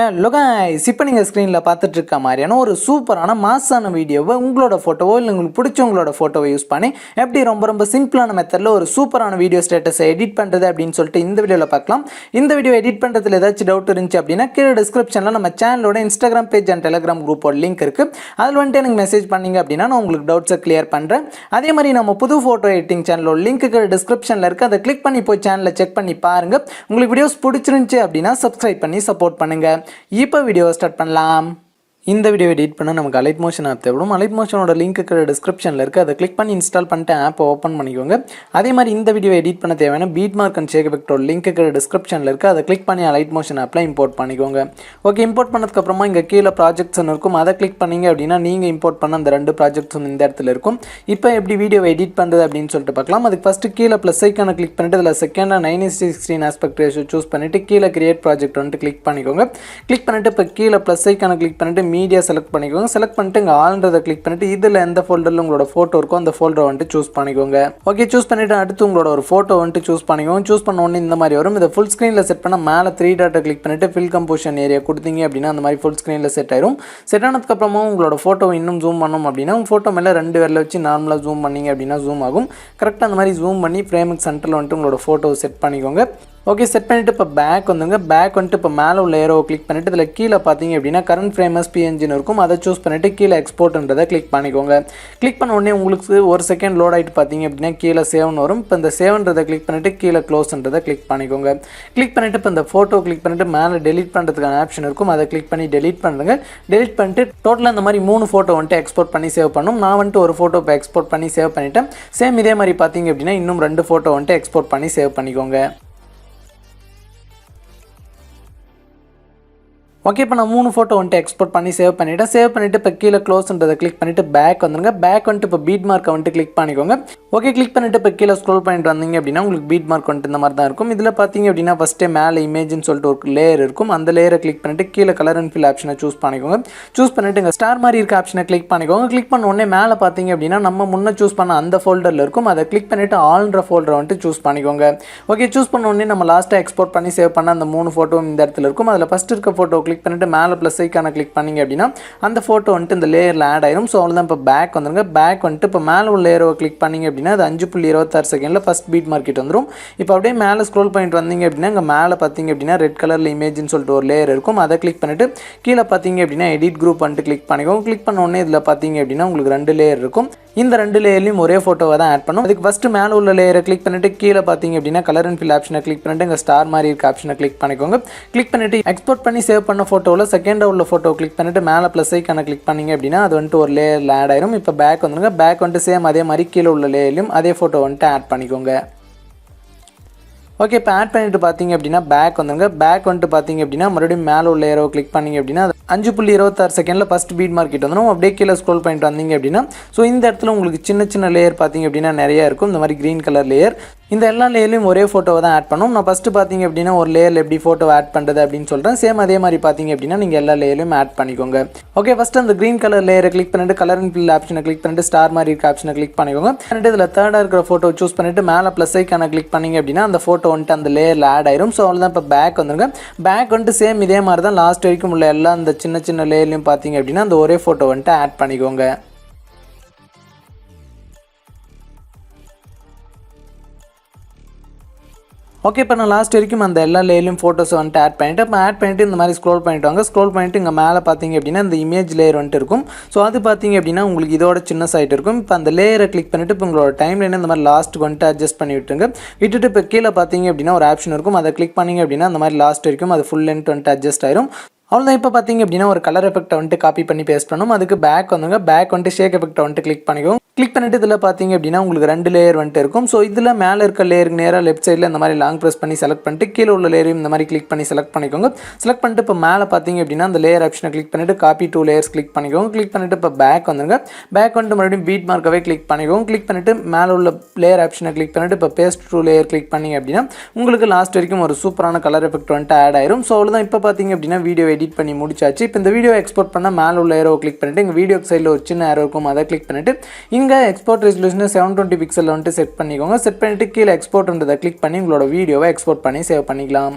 Hello guys, இப்போ நீங்கள் ஸ்க்ரீனில் பார்த்துட்டு இருக்க மாதிரியான ஒரு சூப்பரான மாசான வீடியோவை உங்களோட ஃபோட்டோவோ இல்லை உங்களுக்கு பிடிச்சவங்களோட ஃபோட்டோவை யூஸ் பண்ணி எப்படி ரொம்ப சிம்பிளான மெத்தடில் ஒரு சூப்பரான வீடியோ ஸ்டேட்டஸை எடிட் பண்ணுறது அப்படின்னு சொல்லிட்டு இந்த வீடியோவில் பார்க்கலாம். இந்த வீடியோ எடிட் பண்ணுறதுல ஏதாச்சும் டவுட் இருந்துச்சு அப்படின்னா கீழே டிஸ்கிரிப்ஷனில் நம்ம சேனலோட இன்ஸ்டாகிராம் பேஜ் அண்ட் டெலிகிராம் குரூப்போட லிங்க் இருக்குது. அதில் வந்துட்டு எனக்கு மெசேஜ் பண்ணிங்க அப்படின்னா நான் உங்களுக்கு டவுட்ஸை கிளியர் பண்ணுறேன். அதே மாதிரி நம்ம புது ஃபோட்டோ எடிட்டிங் சேனலோட லிங்க்கு டிஸ்கிரிப்ஷனில் இருக்குது. அதை கிளிக் பண்ணி போய் சேனலை செக் பண்ணி பாருங்கள். உங்களுக்கு வீடியோஸ் பிடிச்சிருந்துச்சு அப்படின்னா சப்ஸ்கிரைப் பண்ணி சப்போர்ட் பண்ணுங்கள். இப்போ வீடியோவை ஸ்டார்ட் பண்ணலாம். இந்த வீடியோ எடிட் பண்ண நமக்கு அலைட் மோஷன் ஆப் தேவைப்படும். அலைட் மோஷனோட லிங்க் இருக்கிற டிஸ்கிரிப்ஷனில் இருக்குது. அதை கிளிக் பண்ணி இன்ஸ்டால் பண்ணிட்டு ஆப்பை ஓப்பன் பண்ணிக்கோங்க. அதே மாதிரி இந்த வீடியோ எடிட் பண்ண தேவையான பீட் மார்க் அண்ட் ஷேக் எஃபெக்டோட லிங்க் இருக்கிற டிஸ்கிரிப்ஷனில் இருக்குது. அதை கிளிக் பண்ணி அலைட் மோஷன் ஆப்பில் இம்போர்ட் பண்ணிக்கோங்க. ஓகே, இம்போர்ட் பண்ணதுக்கப்புறமா இங்கே கீழே ப்ராஜெக்ட்ஸ் இருக்கும். அதை கிளிக் பண்ணிங்க அப்படின்னா நீங்கள் இம்போர்ட் பண்ண அந்த 2 ப்ராஜெக்ட்ஸும் இந்த இடத்துல இருக்கும். இப்போ எப்படி வீடியோ எடிட் பண்ணுறது அப்படின்னு சொல்லிட்டு பார்க்கலாம். அதுக்கு ஃபஸ்ட்டு கீழே ப்ளஸ் ஐக்கான கிளிக் பண்ணிட்டு இதில் செகண்டாக 9:16 ஆஸ்பெக்ட் ரேஷியோ சூஸ் பண்ணிவிட்டு கீழே கிரியேட் ப்ராஜெக்ட் வந்துட்டு கிளிக் பண்ணிக்கோங்க. கிளிக் பண்ணிவிட்டு இப்போ கீழே ப்ளஸ் ஐக்கான கிளிக் பண்ணிவிட்டு மீடியா செலக்ட் பண்ணிக்கோங்க. செலக்ட் பண்ணிட்டு இங்கே ஆல்ன்றதை கிளிக் பண்ணிட்டு இதில் எந்த ஃபோல்டரில் உங்களோட ஃபோட்டோ இருக்கோ அந்த ஃபோல்டரை வந்துட்டு சூஸ் பண்ணிக்கோங்க. ஓகே, சூஸ் பண்ணிவிட்டு அடுத்து உங்களோட ஒரு ஃபோட்டோ வந்துட்டு சூஸ் பண்ணிக்கோங்க. சூஸ் பண்ண உடனே இந்த மாதிரி வரும். இதை ஃபுல் ஸ்க்ரீனில் செட் பண்ண மேலே 3 டாட்டை கிளிக் பண்ணிட்டு ஃபில் கம்போசிஷன் ஏரியா கொடுத்தீங்க அப்படின்னா அந்த மாதிரி ஃபுல் ஸ்க்ரீனில் செட் ஆயிரும். செட் ஆனதுக்கப்புறமா உங்களோட ஃபோட்டோவை இன்னும் ஜூம் பண்ணணும் அப்படின்னா உங்கள் ஃபோட்டோ மேலே 2 விரலை வச்சு நார்மலாக ஜூம் பண்ணிங்க அப்படின்னா ஜூம் ஆகும். கரெக்டாக அந்த மாதிரி ஜூம் பண்ணி ஃப்ரேமுக்கு சென்டரில் வந்துட்டு உங்களோட ஃபோட்டோவை செட் பண்ணிக்கோங்க. ஓகே, செட் பண்ணிவிட்டு இப்போ பேக் வந்துங்க. பேக் வந்துட்டு இப்போ மேலே உள்ள ஏரோவை கிளிக் பண்ணிவிட்டு இதில் கீழே பார்த்தீங்க அப்படின்னா கரண்ட் ஃப்ரேமஸ் பிஎன்ஜின்னு இருக்கும். அதை சூஸ் பண்ணிவிட்டு கீழே எக்ஸ்போர்ட்ன்றதை கிளிக் பண்ணிக்கோங்க. கிளிக் பண்ண உடனே உங்களுக்கு ஒரு செகண்ட் லோட் ஆகிட்டு பார்த்தீங்க அப்படின்னா கீழே சேவ்னு வரும். இப்போ இந்த சேவ்ன்றதை கிளிக் பண்ணிவிட்டு கீழே க்ளோஸ்ன்றதை கிளிக் பண்ணிக்கோங்க. கிளிக் பண்ணிவிட்டு இப்போ இந்த ஃபோட்டோ கிளிக் பண்ணிவிட்டு மேலே டெலிட் பண்ணுறதுக்கான ஆப்ஷன் இருக்கும். அதை கிளிக் பண்ணி டெலிட் பண்ணுங்க. டெலிட் பண்ணிட்டு டோட்டலாக இந்த மாதிரி 3 ஃபோட்டோ வந்துட்டு எக்ஸ்போர்ட் பண்ணி சேவ் பண்ணும். நான் வந்துட்டு ஒரு ஃபோட்டோ இப்போ எக்ஸ்போர்ட் பண்ணி சேவ் பண்ணிவிட்டேன். சேம் இதே மாதிரி பார்த்தீங்க அப்படின்னா இன்னும் 2 ஃபோட்டோ வந்துட்டு எக்ஸ்போர்ட் பண்ணி சேவ் பண்ணிக்கோங்க. ஓகே, இப்போ நான் 3 ஃபோட்டோ வந்துட்டு எக்ஸ்போர்ட் பண்ணி சேவ் பண்ணிவிட்டேன். சேவ் பண்ணிவிட்டு இப்போ கீழே க்ளோஸ்ன்றதை கிளிக் பண்ணிவிட்டு பேக் வந்துருங்க. பேக் வந்துட்டு இப்போ பீட் மார்க்கை வந்துட்டு கிளிக் பண்ணிக்கோங்க. ஓகே, கிளிக் பண்ணிவிட்டு இப்போ கீழே ஸ்க்ரோல் பண்ணிட்டு வந்தீங்க அப்படின்னா உங்களுக்கு பீட் மார்க் வந்துட்டு இந்த மாதிரி தான் இருக்கும். இதில் பார்த்தீங்க அப்படின்னா ஃபஸ்ட்டே மேலே இமேஜ்னு சொல்லிட்டு ஒரு லேயர் இருக்கும். அந்த லேயரை கிளிக் பண்ணிவிட்டு கீழே கலர் அண்ட் ஃபில் ஆப்ஷனை சூஸ் பண்ணிக்கோங்க. சூஸ் பண்ணிவிட்டு இங்கே ஸ்டார் மாதிரி இருக்க ஆப்ஷனை கிளிக் பண்ணிக்கோங்க. கிளிக் பண்ண உடனே மேலே பார்த்தீங்க அப்படின்னா நம்ம முன்னே சூஸ் பண்ண அந்த ஃபோல்டரில் இருக்கும். அதை கிளிக் பண்ணிவிட்டு ஆல்ன்ற ஃபோல்டரை வந்துட்டு சூஸ் பண்ணிக்கோங்க. ஓகே, சூஸ் பண்ண உடனே நம்ம லாஸ்ட்டாக எக்ஸ்போர்ட் பண்ணி சேவ் பண்ண அந்த 3 ஃபோட்டோ இந்த இடத்துல இருக்கும். அதில் ஃபஸ்ட் இருக்க ஃபோட்டோ கிளிக் பண்ணிவிட்டு மேலே ப்ளஸ் ஐக்கான கிளிக் பண்ணிங்க அப்படின்னா அந்த ஃபோட்டோ வந்துட்டு இந்த லேயரில் ஆட் ஆயிரும். ஸோ அவ்வளோதான். இப்போ பேக் வந்துருங்க. பேக் வந்துட்டு இப்போ மேலே உள்ள லேயரை கிளிக் பண்ணிங்க அப்படின்னா அது 5.26 செகண்டில் ஃபஸ்ட் பீட் மார்க்கெட் வந்துடும். இப்போ அப்படியே மேலே ஸ்க்ரோல் பண்ணிட்டு வந்தீங்க அப்படின்னா இங்கே மேலே பார்த்தீங்க அப்படின்னா ரெட் கலரில் இமேஜ்னு சொல்லிட்டு ஒரு லேயர் இருக்கும். அதை கிளிக் பண்ணிவிட்டு கீழே பார்த்தீங்க அப்படின்னா எடிட் குரூப் வந்துட்டு கிளிக் பண்ணிக்கோங்க. கிளிக் பண்ண உடனே இதில் பார்த்தீங்க அப்படின்னா உங்களுக்கு 2 லேயர் இருக்கும். இந்த 2 லேயர்லையும் ஒரே ஃபோட்டோவை தான் ஆட் பண்ணும். அதுக்கு ஃபஸ்ட்டு மேலே உள்ள லேயரை கிளிக் பண்ணிவிட்டு கீழே பார்த்தீங்க அப்படின்னா கலர் அண்ட் ஃபில் ஆப்ஷனை கிளிக் பண்ணிவிட்டு இங்கே ஸ்டார் மாதிரி இருக்க ஆப்ஷனை கிளிக் பண்ணிக்கோங்க. கிளிக் பண்ணிவிட்டு எக்ஸ்போர்ட் பண்ணி சேவ் பண்ண ஃபோட்டோவில் செகண்டாக உள்ள ஃபோட்டோ கிளிக் பண்ணிவிட்டு மேலே ப்ளஸ் ஐக்கான கிளிக் பண்ணிங்க அப்படின்னா அது வந்துட்டு ஒரு லேயரில் ஆட் ஆயிரும். இப்போ பேக் வந்துருங்க. பேக் வந்துட்டு சேம் அதே மாதிரி கீழே உள்ள லேயர்லையும் அதே ஃபோட்டோ வந்துட்டு ஆட் பண்ணிக்கோங்க. ஓகே, இப்போ ஆட் பண்ணிட்டு பார்த்தீங்க அப்படின்னா பேக் வந்துங்க. பேக் வந்துட்டு பார்த்தீங்க அப்படின்னா மறுபடியும் மேலே உள்ள ஏரோ கிளிக் பண்ணிங்க அப்படின்னா 5.26 செகண்டில் ஃபஸ்ட் பீட் மார்க்கெட் வந்துடும். அப்படியே கீழே ஸ்க்ரோல் பண்ணிட்டு வந்தீங்க அப்படின்னா ஸோ இந்த இடத்துல உங்களுக்கு சின்ன லேயர் பார்த்தீங்க அப்படின்னா நிறையா இருக்கும். இந்த மாதிரி க்ரீன் கலர் லேயர். இந்த எல்லா லேயர்லையும் ஒரே ஃபோட்டோவை தான் ஆட் பண்ணும். நான் ஃபஸ்ட்டு பார்த்தீங்க அப்படின்னா ஒரு லேயரில் எப்படி ஃபோட்டோ ஆட் பண்ணுறது அப்படின்னு சொல்கிறேன். சேம் அதே மாதிரி பார்த்தீங்க அப்படின்னா நீங்கள் எல்லா லேயர்லையும் ஆட் பண்ணிக்கோங்க. ஓகே, ஃபஸ்ட்டு அந்த க்ரீன் கலர் லேயரை கிளிக் பண்ணிட்டு கலர் அண்ட் ஃபில் ஆப்ஷனை கிளிக் பண்ணிட்டு ஸ்டார் மாதிரி இருக்க ஆப்ஷனை கிளிக் பண்ணிக்கோங்க. பண்ணிட்டு இதில் தேர்டாக இருக்கிற ஃபோட்டோ சூஸ் பண்ணிட்டு மேலே ப்ளஸ் ஐக்கான கிளிக் பண்ணிங்க அப்படின்னா அந்த ஃபோட்டோ வந்துட்டு அந்த லேயரில் ஆட் ஆயிரும். ஸோ அவ்வளோதான். இப்போ பேக் வந்துருங்க. பேக் வந்துட்டு சேம் இதே மாதிரி தான் லாஸ்ட் வரைக்கும் உள்ள எல்லா அந்த சின்ன லேயர்லையும் பார்த்தீங்க அப்படின்னா அந்த ஒரே ஃபோட்டோ வந்துட்டு ஆட் பண்ணிக்கோங்க. ஓகே, இப்போ நான் லாஸ்ட் வரைக்கும் அந்த எல்லா லேயர்லையும் ஃபோட்டோஸ் வந்துட்டு ஆட் பண்ணிவிட்டு இப்போ ஆட் பண்ணிவிட்டு இந்த மாதிரி ஸ்க்ரோல் பண்ணிட்டு வாங்க. ஸ்க்ரோல் பண்ணிவிட்டு இங்கே மேலே பார்த்தீங்க அப்படின்னா இந்த இமேஜ் லேயர் வந்துட்டு இருக்கும். ஸோ அது பார்த்தீங்க அப்படின்னா உங்களுக்கு இதோட சின்ன சைட் இருக்கும். இப்போ அந்த லேயரை கிளிக் பண்ணிவிட்டு இப்போ உங்களோட டைம் லைன் இந்த மாதிரி லாஸ்ட்டுக்கு வந்துட்டு அட்ஜஸ்ட் பண்ணி விட்டுருங்க. விட்டுட்டு இப்போ கீழே பார்த்தீங்க அப்படின்னா ஒரு ஆப்ஷன் இருக்கும். அதை கிளிக் பண்ணிங்க அப்படின்னா அந்த மாதிரி லாஸ்ட் வரைக்கும் அது ஃபுல் லென்த் வந்துட்டு அட்ஜஸ்ட் ஆயிரும். அவ்வளோதான். இப்போ பார்த்தீங்க அப்படின்னா ஒரு கலர் எஃபெக்ட்டை வந்துட்டு காப்பி பண்ணி பேஸ்ட் பண்ணணும். அதுக்கு பேக் வந்துங்க. பேக் வந்துட்டு ஷேக் எஃபெக்ட்டை வந்துட்டு கிளிக் பண்ணிக்கும். கிளிக் பண்ணிட்டு இதில் பார்த்தீங்க அப்படின்னா உங்களுக்கு 2 லேயர் வந்துட்டு இருக்கும். ஸோ இதில் மேலே இருக்க லேயருக்கு நேராக லெஃப்ட் சைடில் இந்த மாதிரி லாங் ப்ரெஸ் பண்ணி செலக்ட் பண்ணிட்டு கீழே உள்ள லேயரையும் இந்த மாதிரி கிளிக் பண்ணி செலக்ட் பண்ணிக்கோங்க. செலக்ட் பண்ணிட்டு இப்போ மேலே பார்த்தீங்க அப்படின்னா அந்த லேயர் ஆப்ஷனை கிளிக் பண்ணிட்டு காப்பி 2 லேயர்ஸ் கிளிக் பண்ணிக்கோங்க. கிளிக் பண்ணிட்டு இப்போ பேக் வந்துங்க. பேக் வந்துட்டு மறுபடியும் பீட் மார்க்கவே கிளிக் பண்ணிக்கோங்க. கிளிக் பண்ணிட்டு மேலே உள்ள லேயர் ஆப்ஷனை கிளிக் பண்ணிட்டு இப்போ பேஸ்ட் 2 லேயர் கிளிக் பண்ணிங்க அப்படின்னா உங்களுக்கு லாஸ்ட் வரைக்கும் ஒரு சூப்பரான கலர் எஃபெக்ட் வந்துட்டு ஆட் ஆயிரும். ஸோ அவ்வளோதான். இப்போ பார்த்தீங்க அப்படின்னா வீடியோ எடிட் பண்ணி முடிச்சாச்சு. இப்போ இந்த வீடியோ எக்ஸ்போர்ட் பண்ணால் மேலே உள்ள ஏரோவை கிளிக் பண்ணிவிட்டு எங்கள் வீடியோக்கு சைடில் ஒரு சின்ன ஏரோ இருக்கும், அதை கிளிக் பண்ணிவிட்டு இங்கே எக்ஸ்போர்ட் ரெசல்யூஷனை 720 பிக்சலில் வந்துட்டு செட் பண்ணிக்கோங்க. செட் பண்ணிவிட்டு கீழே எக்ஸ்போர்ட்ன்றதை கிளிக் பண்ணி உங்களோட வீடியோவை எக்ஸ்போர்ட் பண்ணி சேவ் பண்ணிக்கலாம்.